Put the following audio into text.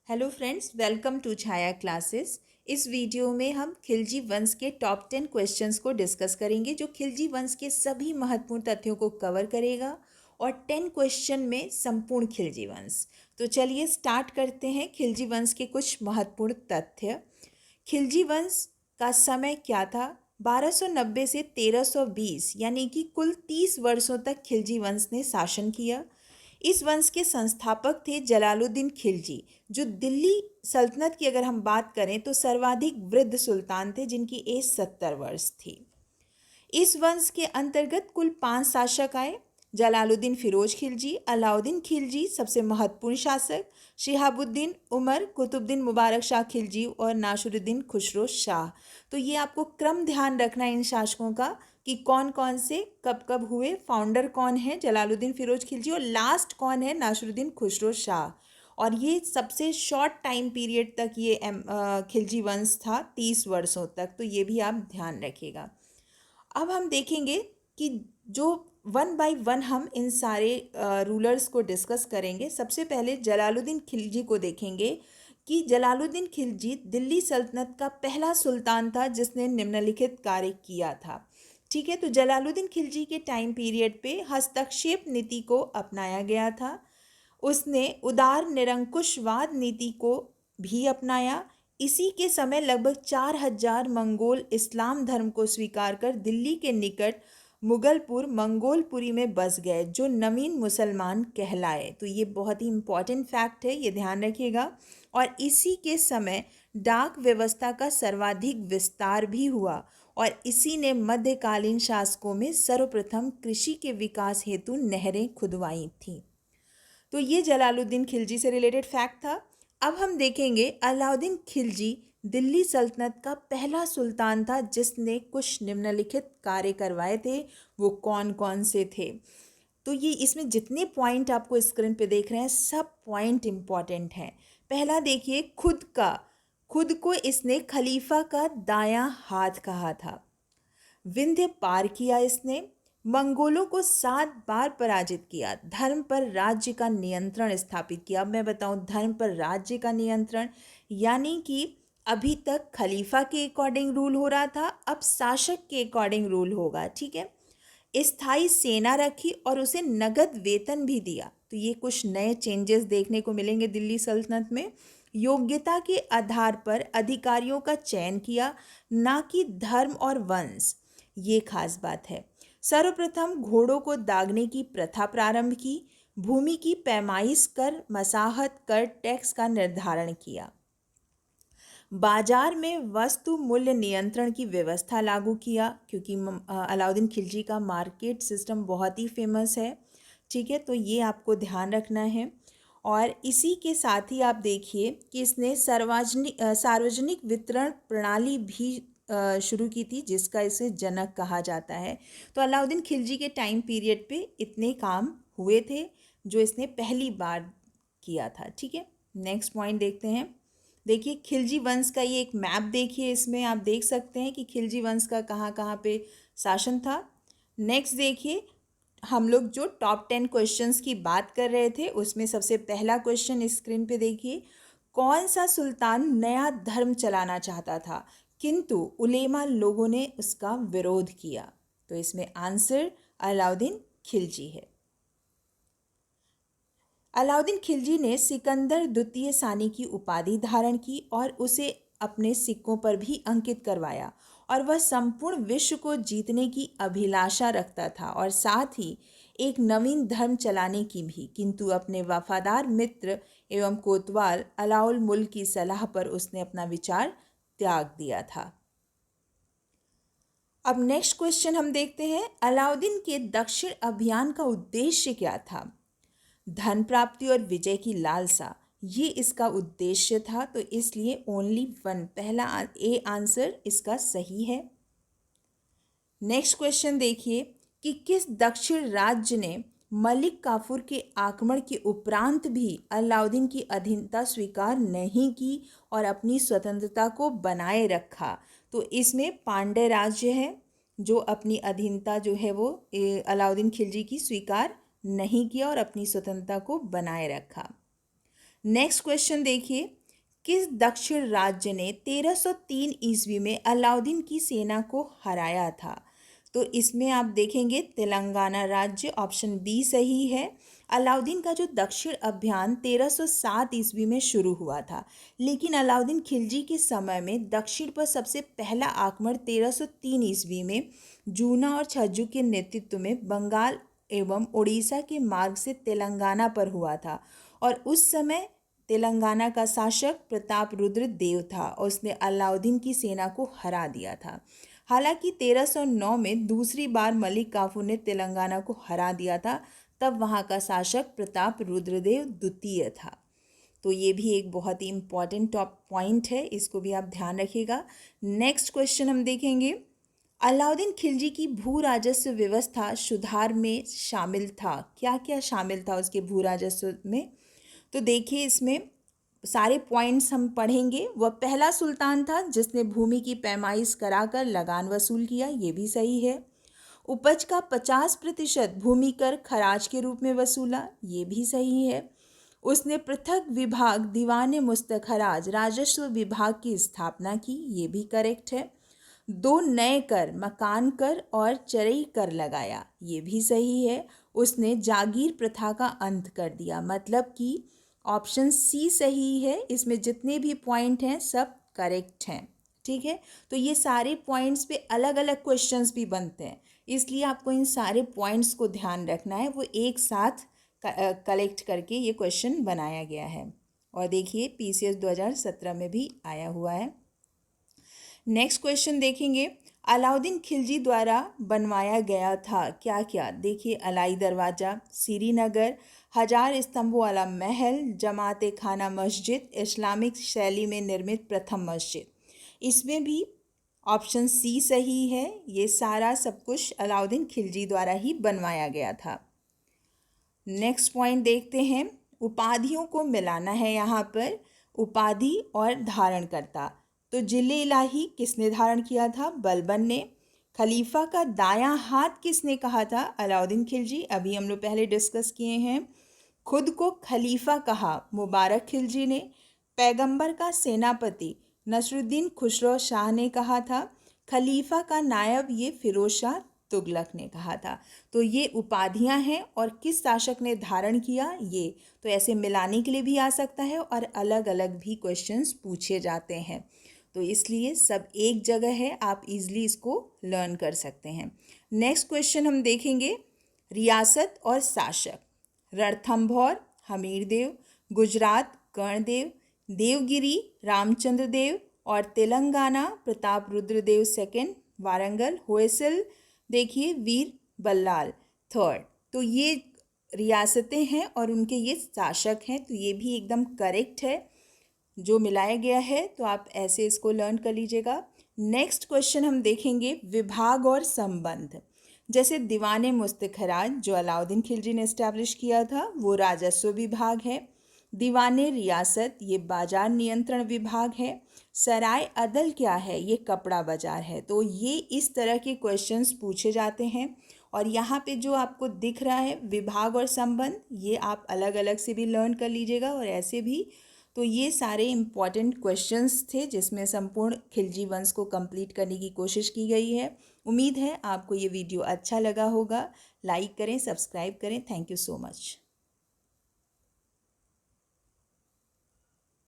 Hello friends, welcome to Chhaya classes. इस video में हम खिलजी वंश के टॉप 10 क्वेश्चंस को डिस्कस करेंगे जो खिलजी वंश के सभी महत्वपूर्ण तथ्यों को कवर करेगा और 10 क्वेश्चन में संपूर्ण खिलजी वंश। तो चलिए स्टार्ट करते हैं खिलजी वंश के कुछ महत्वपूर्ण तथ्य। खिलजी वंश का समय क्या था? 1290 से 1320 यानी कि कुल 30 वर्षों तक खिलजी वंश ने शासन किया। इस वंश के संस्थापक थे जलालुद्दीन खिलजी, जो दिल्ली सल्तनत की अगर हम बात करें तो सर्वाधिक वृद्ध सुल्तान थे जिनकी एज 70 वर्ष थी। इस वंश के अंतर्गत कुल 5 शासक आए। जलालुद्दीन फिरोज खिलजी, अलाउद्दीन खिलजी सबसे महत्वपूर्ण शासक, शिहाबुद्दीन उमर, कुतुबुद्दीन मुबारक शाह खिलजी और नासिरुद्दीन खुसरो शाह। तो ये आपको क्रम ध्यान रखना है इन शासकों का कि कौन कौन से कब कब हुए, फाउंडर कौन है जलालुद्दीन फिरोज खिलजी और लास्ट कौन है नासिरुद्दीन खुसरो शाह। और ये सबसे शॉर्ट टाइम पीरियड तक ये खिलजी वंश था, 30 वर्षों तक। तो ये भी आप ध्यान रखिएगा। अब हम देखेंगे कि जो वन बाय वन हम इन सारे रूलर्स को डिस्कस करेंगे। सबसे पहले जलालुद्दीन खिलजी को देखेंगे कि जलालुद्दीन खिलजी दिल्ली सल्तनत का पहला सुल्तान था जिसने निम्नलिखित कार्य किया था। ठीक है, तो जलालुद्दीन खिलजी के टाइम पीरियड पे हस्तक्षेप नीति को अपनाया गया था। उसने उदार निरंकुशवाद नीति को भी अपनाया। इसी के समय लगभग 4000 मंगोल इस्लाम धर्म को स्वीकार कर दिल्ली के निकट मुगलपुर मंगोलपुरी में बस गए, जो नवीन मुसलमान कहलाए। तो ये बहुत ही इम्पॉर्टेंट फैक्ट है, ये ध्यान रखिएगा। और इसी के समय डाक व्यवस्था का सर्वाधिक विस्तार भी हुआ और इसी ने मध्यकालीन शासकों में सर्वप्रथम कृषि के विकास हेतु नहरें खुदवाई थीं। तो ये जलालुद्दीन खिलजी से रिलेटेड फैक्ट था। अब हम देखेंगे अलाउद्दीन खिलजी दिल्ली सल्तनत का पहला सुल्तान था जिसने कुछ निम्नलिखित कार्य करवाए थे। वो कौन कौन से थे? तो ये इसमें जितने पॉइंट आपको स्क्रीन पे देख रहे हैं सब पॉइंट इम्पॉर्टेंट हैं। पहला देखिए, खुद को इसने खलीफा का दायां हाथ कहा था। विंध्य पार किया इसने। मंगोलों को 7 बार पराजित किया। धर्म पर राज्य का नियंत्रण स्थापित किया। अब मैं बताऊं, धर्म पर राज्य का नियंत्रण यानी कि अभी तक खलीफा के अकॉर्डिंग रूल हो रहा था, अब शासक के अकॉर्डिंग रूल होगा। ठीक है, स्थायी सेना रखी और उसे नगद वेतन भी दिया। तो ये कुछ नए चेंजेस देखने को मिलेंगे दिल्ली सल्तनत में। योग्यता के आधार पर अधिकारियों का चयन किया, ना कि धर्म और वंश। ये खास बात है। सर्वप्रथम घोड़ों को दागने की प्रथा प्रारंभ की। भूमि की पैमाइश कर मसाहत कर टैक्स का निर्धारण किया। बाजार में वस्तु मूल्य नियंत्रण की व्यवस्था लागू किया, क्योंकि अलाउद्दीन खिलजी का मार्केट सिस्टम बहुत ही फेमस है। ठीक है, तो ये आपको ध्यान रखना है। और इसी के साथ ही आप देखिए कि इसने सार्वजनिक वितरण प्रणाली भी शुरू की थी, जिसका इसे जनक कहा जाता है। तो अलाउद्दीन खिलजी के टाइम पीरियड पे इतने काम हुए थे जो इसने पहली बार किया था। ठीक है, नेक्स्ट पॉइंट देखते हैं। देखिए खिलजी वंश का ये एक मैप देखिए, इसमें आप देख सकते हैं कि खिलजी वंश का कहाँ कहाँ पे शासन था। नेक्स्ट देखिए, हम लोग जो टॉप 10 क्वेश्चंस की बात कर रहे थे उसमें सबसे पहला क्वेश्चन स्क्रीन पे देखिए, कौन सा सुल्तान नया धर्म चलाना चाहता था किंतु उलेमा लोगों ने उसका विरोध किया? तो इसमें आंसर अलाउद्दीन खिलजी है। अलाउद्दीन खिलजी ने सिकंदर द्वितीय सानी की उपाधि धारण की और उसे अपने सिक्कों पर भी अंकित करवाया। और वह संपूर्ण विश्व को जीतने की अभिलाषा रखता था और साथ ही एक नवीन धर्म चलाने की भी, किंतु अपने वफादार मित्र एवं कोतवाल अलाउल मुल्क की सलाह पर उसने अपना विचार त्याग दिया था। अब नेक्स्ट क्वेश्चन हम देखते हैं, अलाउद्दीन के दक्षिण अभियान का उद्देश्य क्या था? धन प्राप्ति और विजय की लालसा, ये इसका उद्देश्य था। तो इसलिए ओनली वन, पहला ए आंसर इसका सही है। नेक्स्ट क्वेश्चन देखिए कि किस दक्षिण राज्य ने मलिक काफूर के आक्रमण के उपरांत भी अलाउद्दीन की अधीनता स्वीकार नहीं की और अपनी स्वतंत्रता को बनाए रखा? तो इसमें पांड्य राज्य है जो अपनी अधीनता जो है वो अलाउद्दीन खिलजी की स्वीकार नहीं किया और अपनी स्वतंत्रता को बनाए रखा। नेक्स्ट क्वेश्चन देखिए, किस दक्षिण राज्य ने 1303 ईस्वी में अलाउद्दीन की सेना को हराया था? तो इसमें आप देखेंगे तेलंगाना राज्य, ऑप्शन बी सही है। अलाउद्दीन का जो दक्षिण अभियान 1307 ईस्वी में शुरू हुआ था, लेकिन अलाउद्दीन खिलजी के समय में दक्षिण पर सबसे पहला आक्रमण 1303 ईस्वी में जूना और छज्जू के नेतृत्व में बंगाल एवं उड़ीसा के मार्ग से तेलंगाना पर हुआ था। और उस समय तेलंगाना का शासक प्रताप रुद्र देव था और उसने अलाउद्दीन की सेना को हरा दिया था। हालांकि 1309 में दूसरी बार मलिक काफूर ने तेलंगाना को हरा दिया था, तब वहाँ का शासक प्रताप रुद्रदेव द्वितीय था। तो ये भी एक बहुत ही इम्पॉर्टेंट टॉप पॉइंट है, इसको भी आप ध्यान रखिएगा। नेक्स्ट क्वेश्चन हम देखेंगे, अलाउद्दीन खिलजी की भू राजस्व व्यवस्था सुधार में शामिल था। क्या क्या शामिल था उसके भू राजस्व में? तो देखिए इसमें सारे पॉइंट्स हम पढ़ेंगे। वह पहला सुल्तान था जिसने भूमि की पैमाइश कराकर लगान वसूल किया, ये भी सही है। उपज का 50% भूमि कर खराज के रूप में वसूला, ये भी सही है। उसने पृथक विभाग दीवाने मुस्तखराज राजस्व विभाग की स्थापना की, ये भी करेक्ट है। 2 नए कर मकान कर और चरई कर लगाया, ये भी सही है। उसने जागीर प्रथा का अंत कर दिया, मतलब कि ऑप्शन सी सही है। इसमें जितने भी पॉइंट हैं सब करेक्ट हैं, ठीक है। तो ये सारे पॉइंट्स पे अलग अलग क्वेश्चंस भी बनते हैं, इसलिए आपको इन सारे पॉइंट्स को ध्यान रखना है। वो एक साथ कलेक्ट करके ये क्वेश्चन बनाया गया है और देखिए PCS 2017 में भी आया हुआ है। नेक्स्ट क्वेश्चन देखेंगे, अलाउद्दीन खिलजी द्वारा बनवाया गया था क्या क्या? देखिए अलाई दरवाज़ा, श्रीनगर, 1000 स्तंभों वाला महल, जमात खाना मस्जिद, इस्लामिक शैली में निर्मित प्रथम मस्जिद। इसमें भी ऑप्शन सी सही है। ये सारा सब कुछ अलाउद्दीन खिलजी द्वारा ही बनवाया गया था। नेक्स्ट पॉइंट देखते हैं, उपाधियों को मिलाना है यहाँ पर, उपाधि और धारणकर्ता। तो जिले इलाही किसने धारण किया था? बलबन ने। खलीफा का दायां हाथ किसने कहा था? अलाउद्दीन खिलजी, अभी हम लोग पहले डिस्कस किए हैं। खुद को खलीफा कहा मुबारक खिलजी ने। पैगंबर का सेनापति नसरुद्दीन खुसरो शाह ने कहा था। खलीफा का नायब ये फिरोज शाह तुगलक ने कहा था। तो ये उपाधियां हैं और किस शासक ने धारण किया ये, तो ऐसे मिलाने के लिए भी आ सकता है और अलग अलग भी क्वेश्चंस पूछे जाते हैं, तो इसलिए सब एक जगह है, आप इजीली इसको लर्न कर सकते हैं। नेक्स्ट क्वेश्चन हम देखेंगे, रियासत और शासक। रणथंभौर हमीरदेव, गुजरात कर्णदेव, देवगिरी रामचंद्र देव और तेलंगाना प्रताप रुद्रदेव सेकंड, वारंगल होयसल देखिए वीर बल्लाल थर्ड। तो ये रियासतें हैं और उनके ये शासक हैं, तो ये भी एकदम करेक्ट है जो मिलाया गया है, तो आप ऐसे इसको लर्न कर लीजिएगा। नेक्स्ट क्वेश्चन हम देखेंगे, विभाग और संबंध। जैसे दीवाने मुस्तखराज जो अलाउद्दीन खिलजी ने इस्टेब्लिश किया था, वो राजस्व विभाग है। दीवाने रियासत ये बाजार नियंत्रण विभाग है। सराय अदल क्या है? ये कपड़ा बाजार है। तो ये इस तरह के क्वेश्चंस पूछे जाते हैं और यहाँ पे जो आपको दिख रहा है विभाग और संबंध, ये आप अलग अलग से भी लर्न कर लीजिएगा और ऐसे भी। तो ये सारे इम्पॉर्टेंट क्वेश्चंस थे जिसमें संपूर्ण खिलजी वंश को कंप्लीट करने की कोशिश की गई है। उम्मीद है आपको ये वीडियो अच्छा लगा होगा। लाइक करें, सब्सक्राइब करें। Thank you so much.